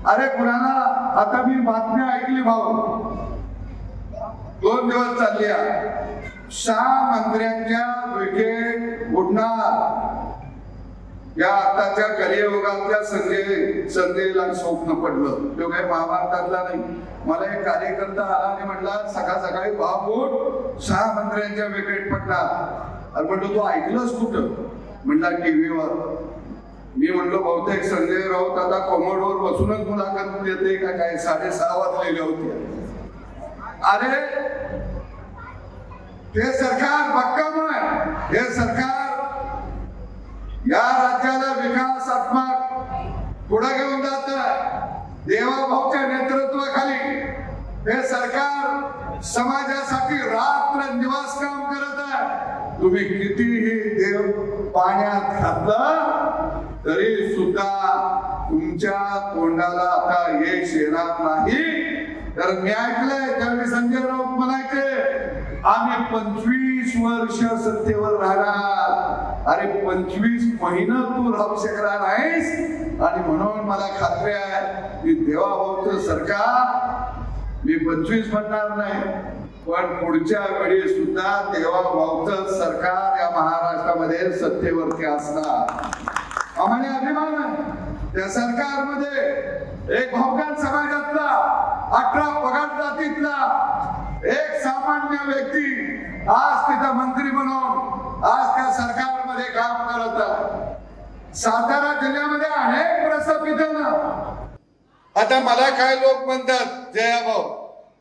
अरे कुणाला आता मी बातमी ऐकली भाऊ, 2 दिवस चालली आहे, 6 मंत्र्यांच्या विकेट उडणार. या आताच्या कलियुगातल्या संजयला स्वप्न पडलं. तो काही महाभारतातला नाही. मला एक कार्यकर्ता आला आणि म्हटला सकाळ सकाळी बापूट 6 मंत्र्यांच्या विकेट पडणार. अरे म्हटलं तू ऐकलंस कुठं? म्हटला टीव्हीवर. मी म्हणलो बहुतेक संजय राऊत आता कोमोडवर बसूनच मुलाखत देते का काय, 6:30 वाजलेले होते. अरे ते सरकार भक्कम आहे. हे सरकार या राज्याला विकासात्मक पुढे घेऊन जात. देवाभाऊच्या नेतृत्वाखाली हे सरकार समाजासाठी रात्रंदिवस काम करत आहे. तुम्ही कितीही देव पाण्यात घातलं तरी सुद्धा तुमच्या तोंडाला आता यश येणार नाही. तर मी ऐकलंय त्यावेळी संजय राऊत म्हणायचे आम्ही 25 वर्ष सत्तेवर राहणार. अरे 25 महिने तू राहू शकणार नाहीस. आणि म्हणून मला खात्री आहे की देवाभाऊचं सरकार मी 25 म्हणणार नाही, पण पुढच्या वेळी सुद्धा देवाभाऊचं सरकार या महाराष्ट्रामध्ये सत्तेवरती असणार. आम्हाला अभिमान आहे त्या सरकारमध्ये. एक भोकर समाजातला 18 पगार जातीतला एक सामान्य व्यक्ती आज तिथं मंत्री म्हणून आज त्या सरकारमध्ये काम करत आहे. सातारा जिल्ह्यामध्ये अनेक प्रस्थापित. आता मला काय लोक म्हणतात जयाभाऊ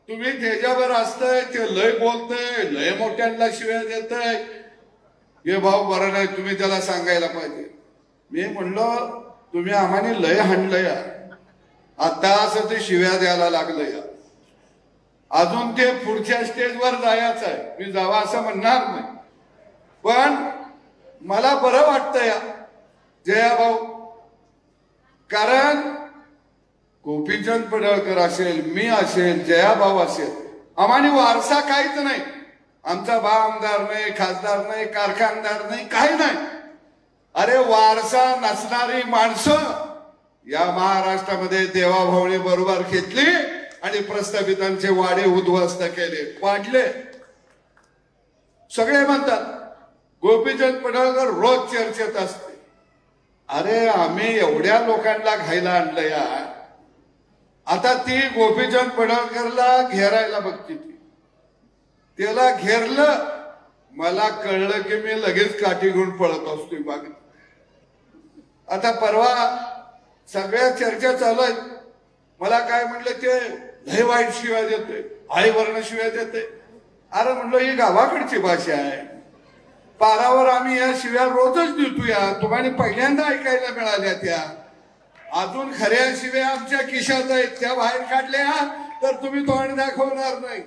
तुम्ही त्याच्यावर असतंय, ते लय बोलतय, लय मोठ्यांना शिव्या देतय. हे भाऊ बरं नाही, तुम्ही त्याला सांगायला पाहिजे. मी म्हणलो तुम्ही आम्हाला लय हाणलंय, आता असं ते शिव्या द्यायला लागलंय. अजून ते पुढच्या स्टेजवर जायचं आहे. मी जावा असं म्हणणार नाही, पण मला बरं वाटतंय जयाभाऊ. कारण गोपीचंद पडळकर असेल, मी असेल, जयाभाऊ असेल, आम्हाला वारसा काहीच नाही. आमचा बा आमदार नाही, खासदार नाही, कारखानदार नाही, काही नाही. अरे वारसा नसणारी माणसं या महाराष्ट्रामध्ये देवाभाऊने बरोबर घेतली आणि प्रस्थापितांचे वाडे उद्ध्वस्त केले, वाढले. सगळे म्हणतात गोपीचंद पडळकर रोज चर्चेत असते. अरे आम्ही एवढ्या लोकांना घायला आणलं यार. आता ती गोपीचंद पडळकरला घेरायला बघती. त्याला घेरलं, मला कळलं की मी लगेच काठी घेऊन पळत असतोय बाग. आता परवा सगळ्या चर्चा चालू आहेत. मला काय म्हणलं ते लय वाईट शिव्या देते, आईवर्ण शिव्या देते. अरे म्हणलं ही गावाकडची भाषा आहे. पारावर आम्ही या शिव्या रोजच देतो. या तुम्हाला पहिल्यांदा ऐकायला मिळाल्या त्या. अजून खऱ्या शिव्या आमच्या खिशात आहेत, त्या बाहेर काढल्या तर तुम्ही तोंड दाखवणार नाही.